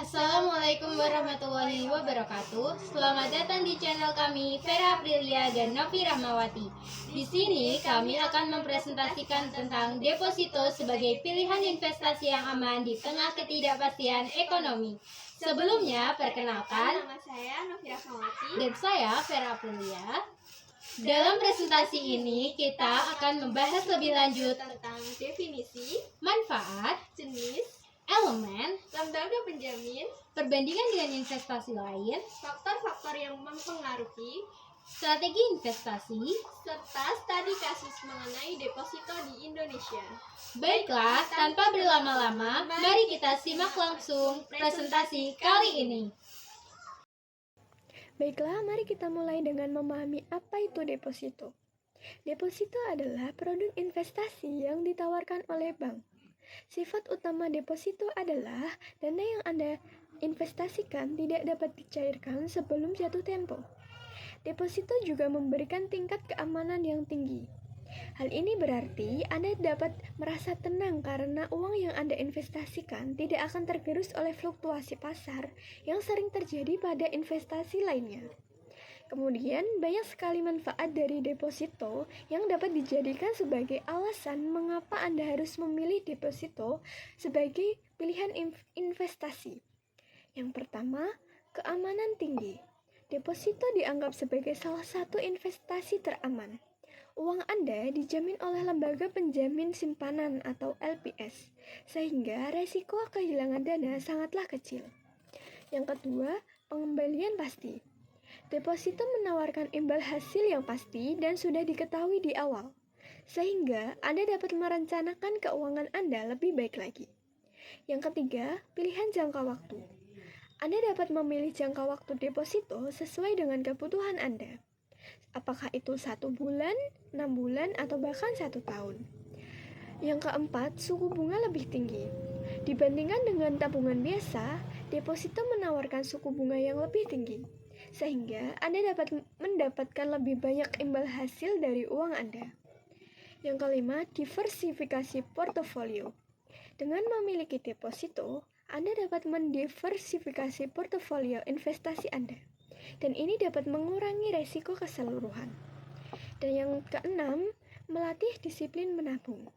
Assalamualaikum warahmatullahi wabarakatuh. Selamat datang di channel kami Vera Aprilia dan Novi Rahmawati. Di sini kami akan mempresentasikan tentang deposito sebagai pilihan investasi yang aman di tengah ketidakpastian ekonomi. Sebelumnya, perkenalkan, nama saya Novi Rahmawati dan saya Vera Aprilia. Dalam presentasi ini kita akan membahas lebih lanjut tentang definisi, manfaat, jenis, elemen, lembaga penjamin, perbandingan dengan investasi lain, faktor-faktor yang mempengaruhi, strategi investasi, serta studi kasus mengenai deposito di Indonesia. Baiklah, tanpa berlama-lama, mari kita simak langsung presentasi kali ini. Baiklah, mari kita mulai dengan memahami apa itu deposito. Deposito adalah produk investasi yang ditawarkan oleh bank. Sifat utama deposito adalah dana yang Anda investasikan tidak dapat dicairkan sebelum jatuh tempo. Deposito juga memberikan tingkat keamanan yang tinggi. Hal ini berarti Anda dapat merasa tenang karena uang yang Anda investasikan tidak akan tergerus oleh fluktuasi pasar yang sering terjadi pada investasi lainnya. Kemudian, banyak sekali manfaat dari deposito yang dapat dijadikan sebagai alasan mengapa Anda harus memilih deposito sebagai pilihan investasi. Yang pertama, keamanan tinggi. Deposito dianggap sebagai salah satu investasi teraman. Uang Anda dijamin oleh lembaga penjamin simpanan atau LPS, sehingga resiko kehilangan dana sangatlah kecil. Yang kedua, pengembalian pasti. Deposito menawarkan imbal hasil yang pasti dan sudah diketahui di awal, sehingga Anda dapat merencanakan keuangan Anda lebih baik lagi. Yang ketiga, pilihan jangka waktu. Anda dapat memilih jangka waktu deposito sesuai dengan kebutuhan Anda. Apakah itu 1 bulan, 6 bulan, atau bahkan 1 tahun. Yang keempat, suku bunga lebih tinggi. Dibandingkan dengan tabungan biasa, deposito menawarkan suku bunga yang lebih tinggi, sehingga Anda dapat mendapatkan lebih banyak imbal hasil dari uang Anda. Yang kelima, diversifikasi portofolio. Dengan memiliki deposito, Anda dapat mendiversifikasi portofolio investasi Anda, dan ini dapat mengurangi resiko keseluruhan. Dan yang keenam, melatih disiplin menabung.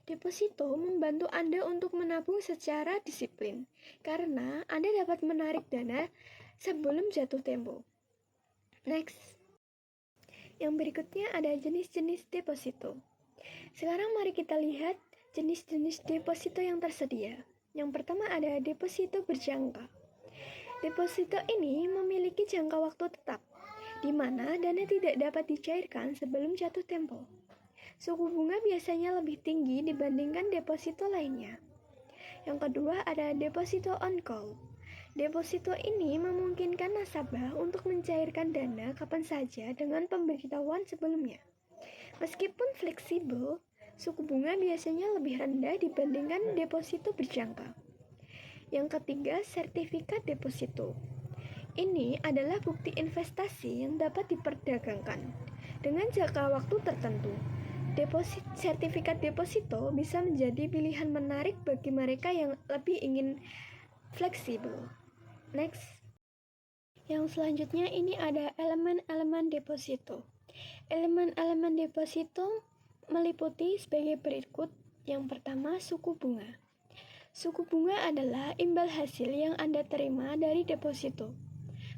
Deposito membantu Anda untuk menabung secara disiplin, karena Anda dapat menarik dana sebelum jatuh tempo. Next. Yang berikutnya ada jenis-jenis deposito. Sekarang mari kita lihat jenis-jenis deposito yang tersedia. Yang pertama ada deposito berjangka. Deposito ini memiliki jangka waktu tetap, di mana dana tidak dapat dicairkan sebelum jatuh tempo. Suku bunga biasanya lebih tinggi dibandingkan deposito lainnya. Yang kedua ada deposito on call. Deposito ini memungkinkan nasabah untuk mencairkan dana kapan saja dengan pemberitahuan sebelumnya. Meskipun fleksibel, suku bunga biasanya lebih rendah dibandingkan deposito berjangka. Yang ketiga, sertifikat deposito. Ini adalah bukti investasi yang dapat diperdagangkan dengan jangka waktu tertentu. Sertifikat deposito bisa menjadi pilihan menarik bagi mereka yang lebih ingin fleksibel. Next. Yang selanjutnya ini ada elemen-elemen deposito. Elemen-elemen deposito meliputi sebagai berikut. Yang pertama, suku bunga. Suku bunga adalah imbal hasil yang Anda terima dari deposito.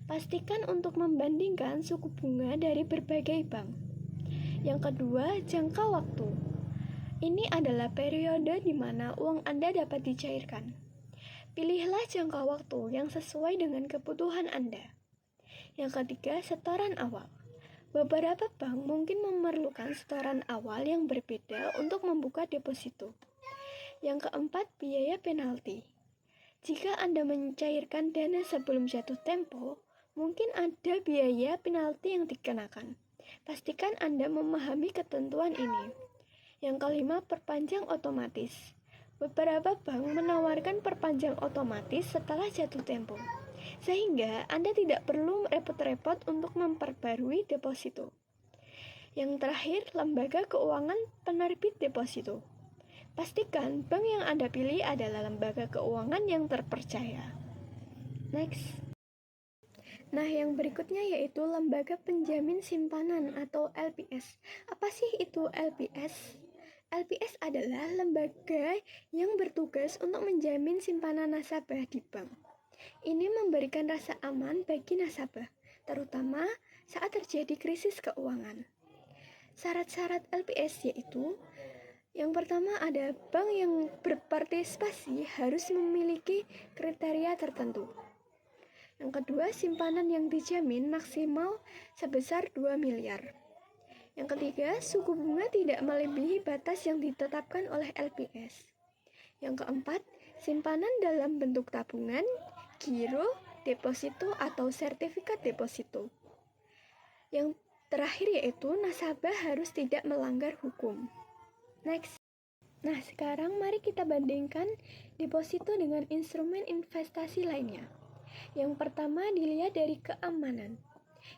Pastikan untuk membandingkan suku bunga dari berbagai bank. Yang kedua, jangka waktu. Ini adalah periode di mana uang Anda dapat dicairkan. Pilihlah jangka waktu yang sesuai dengan kebutuhan Anda. Yang ketiga, setoran awal. Beberapa bank mungkin memerlukan setoran awal yang berbeda untuk membuka deposito. Yang keempat, biaya penalti. Jika Anda mencairkan dana sebelum jatuh tempo, mungkin ada biaya penalti yang dikenakan. Pastikan Anda memahami ketentuan ini. Yang kelima, perpanjang otomatis. Beberapa bank menawarkan perpanjang otomatis setelah jatuh tempo, sehingga Anda tidak perlu repot-repot untuk memperbarui deposito. Yang terakhir, lembaga keuangan penerbit deposito. Pastikan bank yang Anda pilih adalah lembaga keuangan yang terpercaya. Next. Nah, yang berikutnya yaitu lembaga penjamin simpanan atau LPS. Apa sih itu LPS? LPS adalah lembaga yang bertugas untuk menjamin simpanan nasabah di bank. Ini memberikan rasa aman bagi nasabah, terutama saat terjadi krisis keuangan. Syarat-syarat LPS yaitu yang pertama ada bank yang berpartisipasi harus memiliki kriteria tertentu. Yang kedua, simpanan yang dijamin maksimal sebesar 2 miliar. Yang ketiga, suku bunga tidak melebihi batas yang ditetapkan oleh LPS. Yang keempat, simpanan dalam bentuk tabungan, giro, deposito, atau sertifikat deposito. Yang terakhir yaitu nasabah harus tidak melanggar hukum. Next. Nah, sekarang mari kita bandingkan deposito dengan instrumen investasi lainnya. Yang pertama dilihat dari keamanan.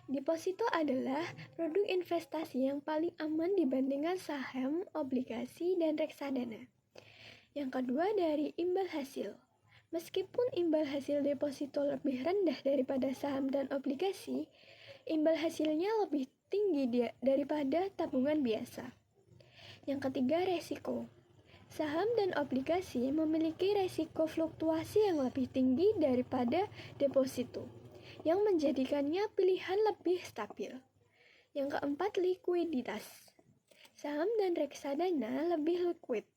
Deposito adalah produk investasi yang paling aman dibandingkan saham, obligasi, dan reksadana. Yang kedua dari imbal hasil. Meskipun imbal hasil deposito lebih rendah daripada saham dan obligasi, imbal hasilnya lebih tinggi daripada tabungan biasa. Yang ketiga, resiko. Saham dan obligasi memiliki resiko fluktuasi yang lebih tinggi daripada deposito, yang menjadikannya pilihan lebih stabil. Yang keempat, likuiditas. Saham dan reksadana lebih liquid,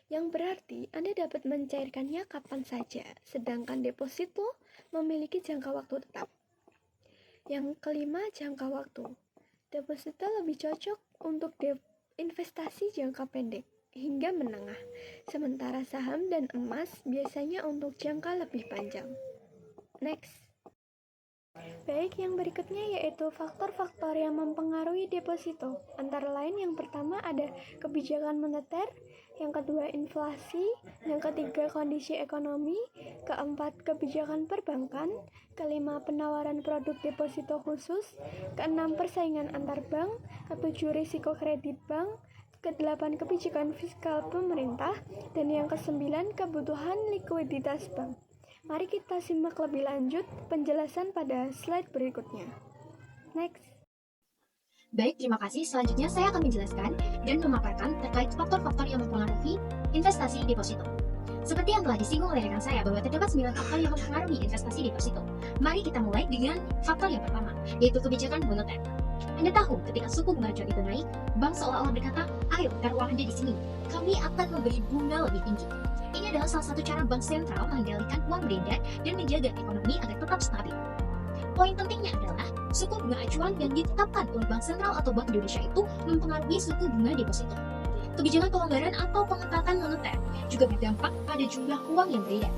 yang berarti Anda dapat mencairkannya kapan saja, sedangkan deposito memiliki jangka waktu tetap. Yang kelima, jangka waktu. Deposito lebih cocok untuk investasi jangka pendek hingga menengah, sementara saham dan emas biasanya untuk jangka lebih panjang. Next. Baik, yang berikutnya yaitu faktor-faktor yang mempengaruhi deposito. Antara lain yang pertama ada kebijakan moneter, yang kedua inflasi, yang ketiga kondisi ekonomi, keempat kebijakan perbankan, kelima penawaran produk deposito khusus, keenam persaingan antar bank, ketujuh risiko kredit bank, kedelapan kebijakan fiskal pemerintah, dan yang kesembilan kebutuhan likuiditas bank. Mari kita simak lebih lanjut penjelasan pada slide berikutnya. Next. Baik, terima kasih. Selanjutnya saya akan menjelaskan dan memaparkan terkait faktor-faktor yang mempengaruhi investasi deposito. Seperti yang telah disinggung oleh rekan saya bahwa terdapat 9 faktor yang mempengaruhi investasi deposito. Mari kita mulai dengan faktor yang pertama, yaitu kebijakan moneter. Anda tahu, ketika suku bunga acuan itu naik, bank seolah-olah berkata, ayo taruh uang Anda di sini, kami akan memberi bunga lebih tinggi. Ini adalah salah satu cara bank sentral mengendalikan uang beredar dan menjaga ekonomi agar tetap stabil. Poin pentingnya adalah, suku bunga acuan yang ditetapkan oleh Bank Sentral atau Bank Indonesia itu mempengaruhi suku bunga deposito. Kebijakan pelonggaran atau pengetatan moneter juga berdampak pada jumlah uang yang beredar.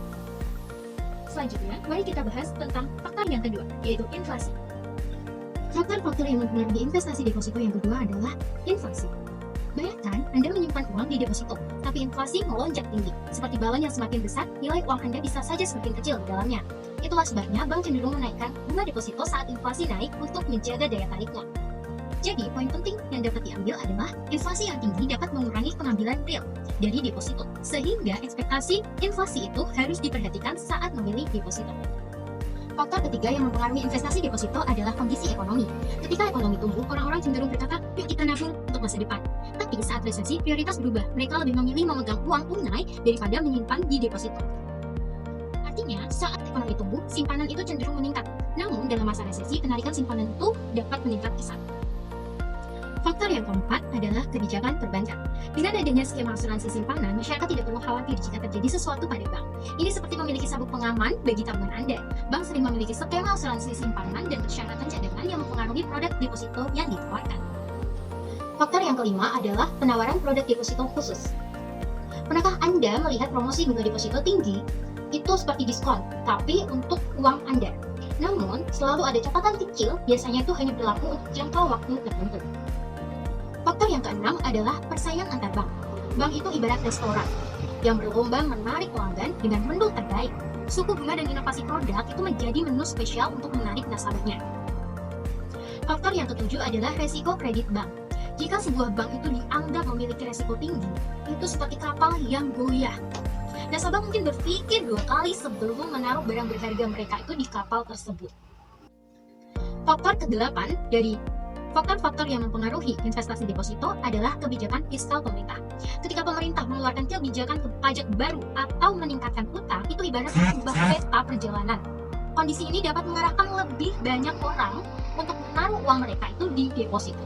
Selanjutnya, mari kita bahas tentang faktor yang kedua, yaitu inflasi. Faktor-faktor yang mempengaruhi investasi deposito yang kedua adalah inflasi. Bayangkan Anda menyimpan uang di deposito, tapi inflasi melonjak tinggi. Seperti balon yang semakin besar, nilai uang Anda bisa saja semakin kecil di dalamnya. Itulah sebabnya bank cenderung menaikkan bunga deposito saat inflasi naik untuk menjaga daya tariknya. Jadi, poin penting yang dapat diambil adalah inflasi yang tinggi dapat mengurangi pengambilan real dari deposito, sehingga ekspektasi inflasi itu harus diperhatikan saat memilih deposito. Faktor ketiga yang mempengaruhi investasi deposito adalah kondisi ekonomi. Ketika ekonomi tumbuh, orang-orang cenderung berkata, yuk kita nabung untuk masa depan. Tapi saat resesi, prioritas berubah. Mereka lebih memilih memegang uang tunai daripada menyimpan di deposito. Artinya, saat ekonomi tumbuh, simpanan itu cenderung meningkat. Namun, dalam masa resesi, penarikan simpanan itu dapat meningkat pesat. Faktor yang keempat adalah kebijakan perbankan. Dengan adanya skema asuransi simpanan, masyarakat tidak perlu khawatir jika terjadi sesuatu pada bank. Ini seperti memiliki sabuk pengaman bagi tabungan Anda. Bank sering memiliki skema asuransi simpanan dan persyaratan cadangan yang mempengaruhi produk deposito yang ditawarkan. Faktor yang kelima adalah penawaran produk deposito khusus. Pernahkah Anda melihat promosi bunga deposito tinggi? Itu seperti diskon, tapi untuk uang Anda. Namun, selalu ada catatan kecil, biasanya itu hanya berlaku untuk jangka waktu tertentu. Faktor yang keenam adalah persaingan antar bank. Bank itu ibarat restoran yang berlomba menarik pelanggan dengan menu terbaik. Suku bunga dan inovasi produk itu menjadi menu spesial untuk menarik nasabahnya. Faktor yang ketujuh adalah resiko kredit bank. Jika sebuah bank itu dianggap memiliki resiko tinggi, itu seperti kapal yang goyah. Nasabah mungkin berpikir 2 kali sebelum menaruh barang berharga mereka itu di kapal tersebut. Faktor ke-8 dari faktor-faktor yang mempengaruhi investasi deposito adalah kebijakan fiskal pemerintah. Ketika pemerintah mengeluarkan kebijakan pajak baru atau meningkatkan utang, itu ibarat mengubah peta perjalanan. Kondisi ini dapat mengarahkan lebih banyak orang untuk menaruh uang mereka itu di deposito.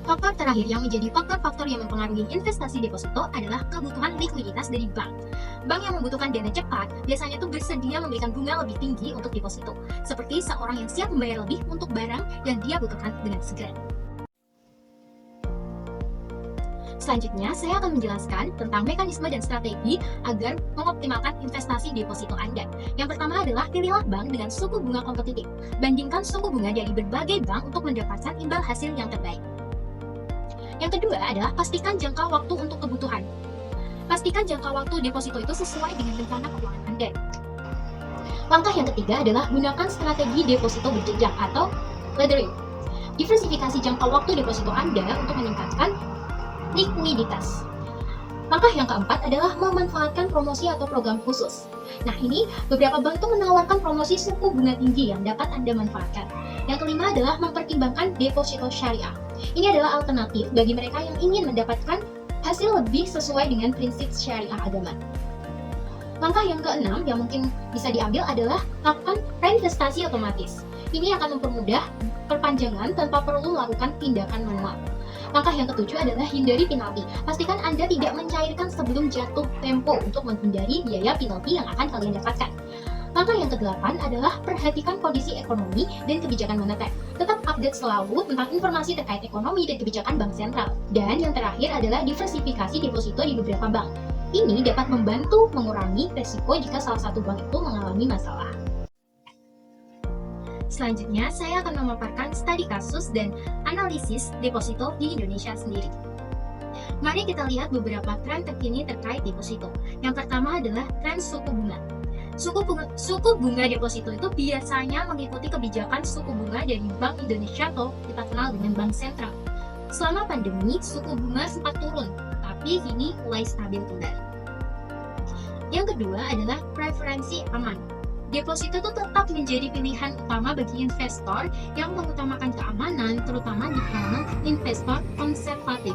Faktor terakhir yang menjadi faktor-faktor yang mempengaruhi investasi deposito adalah kebutuhan likuiditas dari bank. Bank yang membutuhkan dana cepat biasanya tuh bersedia memberikan bunga lebih tinggi untuk deposito, seperti seorang yang siap membayar lebih untuk barang yang dia butuhkan dengan segera. Selanjutnya, saya akan menjelaskan tentang mekanisme dan strategi agar mengoptimalkan investasi deposito Anda. Yang pertama adalah pilihlah bank dengan suku bunga kompetitif. Bandingkan suku bunga dari berbagai bank untuk mendapatkan imbal hasil yang terbaik. Yang kedua adalah pastikan jangka waktu untuk kebutuhan. Pastikan jangka waktu deposito itu sesuai dengan rencana keuangan Anda. Langkah yang ketiga adalah gunakan strategi deposito berjenjang atau laddering. Diversifikasi jangka waktu deposito Anda untuk meningkatkan likuiditas. Langkah yang keempat adalah memanfaatkan promosi atau program khusus. Nah, ini beberapa bank itu menawarkan promosi suku bunga tinggi yang dapat Anda manfaatkan. Yang kelima adalah mempertimbangkan deposito syariah. Ini adalah alternatif bagi mereka yang ingin mendapatkan hasil lebih sesuai dengan prinsip syariah agama. Langkah yang keenam yang mungkin bisa diambil adalah lakukan reinvestasi otomatis. Ini akan mempermudah perpanjangan tanpa perlu melakukan tindakan manual. Langkah yang ketujuh adalah hindari penalti. Pastikan Anda tidak mencairkan sebelum jatuh tempo untuk menghindari biaya penalti yang akan kalian dapatkan. Langkah yang ke-8 adalah perhatikan kondisi ekonomi dan kebijakan moneter. Tetap update selalu tentang informasi terkait ekonomi dan kebijakan bank sentral. Dan yang terakhir adalah diversifikasi deposito di beberapa bank. Ini dapat membantu mengurangi resiko jika salah satu bank itu mengalami masalah. Selanjutnya, saya akan memaparkan studi kasus dan analisis deposito di Indonesia sendiri. Mari kita lihat beberapa tren terkini terkait deposito. Yang pertama adalah tren suku bunga. Suku bunga deposito itu biasanya mengikuti kebijakan suku bunga dari Bank Indonesia atau kita kenal dengan Bank Sentral. Selama pandemi, suku bunga sempat turun, tapi kini mulai stabil kembali. Yang kedua adalah preferensi aman. Deposito itu tetap menjadi pilihan utama bagi investor yang mengutamakan keamanan, terutama di kalangan investor konservatif.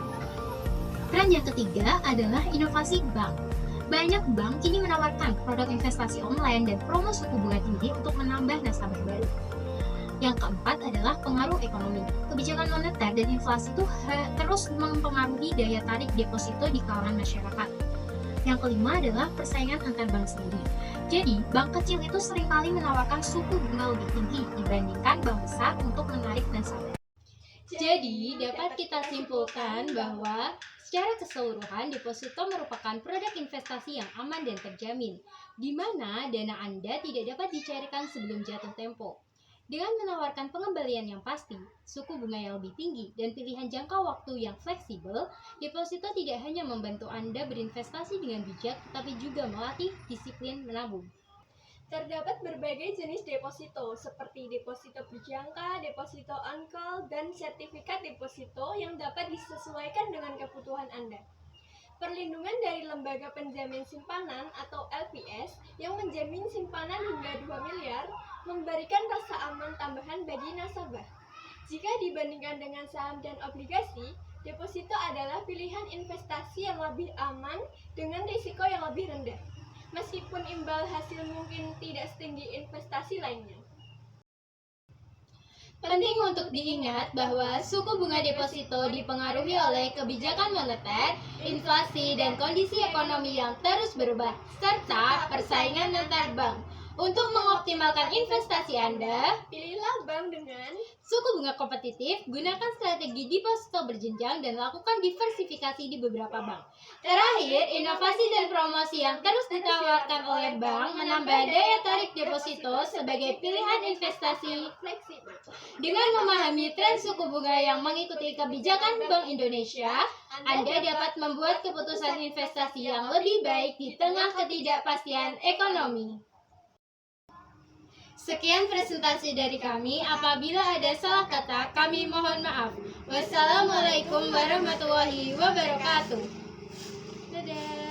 Tren yang ketiga adalah inovasi bank. Banyak bank kini menawarkan produk investasi online dan promo suku bunga tinggi untuk menambah nasabah baru. Yang keempat adalah pengaruh ekonomi. Kebijakan moneter dan inflasi itu terus mempengaruhi daya tarik deposito di kalangan masyarakat. Yang kelima adalah persaingan antar bank sendiri. Jadi, bank kecil itu seringkali menawarkan suku bunga lebih tinggi dibandingkan bank besar untuk menarik nasabah. Jadi, dapat kita simpulkan bahwa secara keseluruhan deposito merupakan produk investasi yang aman dan terjamin, di mana dana Anda tidak dapat dicairkan sebelum jatuh tempo. Dengan menawarkan pengembalian yang pasti, suku bunga yang lebih tinggi, dan pilihan jangka waktu yang fleksibel, deposito tidak hanya membantu Anda berinvestasi dengan bijak, tetapi juga melatih disiplin menabung. Terdapat berbagai jenis deposito, seperti deposito berjangka, deposito on call, dan sertifikat deposito yang dapat disesuaikan dengan kebutuhan Anda. Perlindungan dari lembaga penjamin simpanan atau LPS yang menjamin simpanan hingga 2 miliar memberikan rasa aman tambahan bagi nasabah. Jika dibandingkan dengan saham dan obligasi, deposito adalah pilihan investasi yang lebih aman dengan risiko yang lebih rendah, meskipun imbal hasil mungkin tidak setinggi investasi lainnya. Penting untuk diingat bahwa suku bunga deposito dipengaruhi oleh kebijakan moneter, inflasi, dan kondisi ekonomi yang terus berubah, serta persaingan antar bank. Untuk mengoptimalkan investasi Anda, Pilihlah bank dengan suku bunga kompetitif, gunakan strategi deposito berjenjang, dan lakukan diversifikasi di beberapa bank. Terakhir, inovasi dan promosi yang terus ditawarkan oleh bank menambah daya tarik deposito sebagai pilihan investasi. fleksibel. Dengan memahami tren suku bunga yang mengikuti kebijakan Bank Indonesia, Anda dapat membuat keputusan investasi yang lebih baik di tengah ketidakpastian ekonomi. Sekian presentasi dari kami. Apabila ada salah kata, kami mohon maaf. Wassalamualaikum warahmatullahi wabarakatuh. Dadah.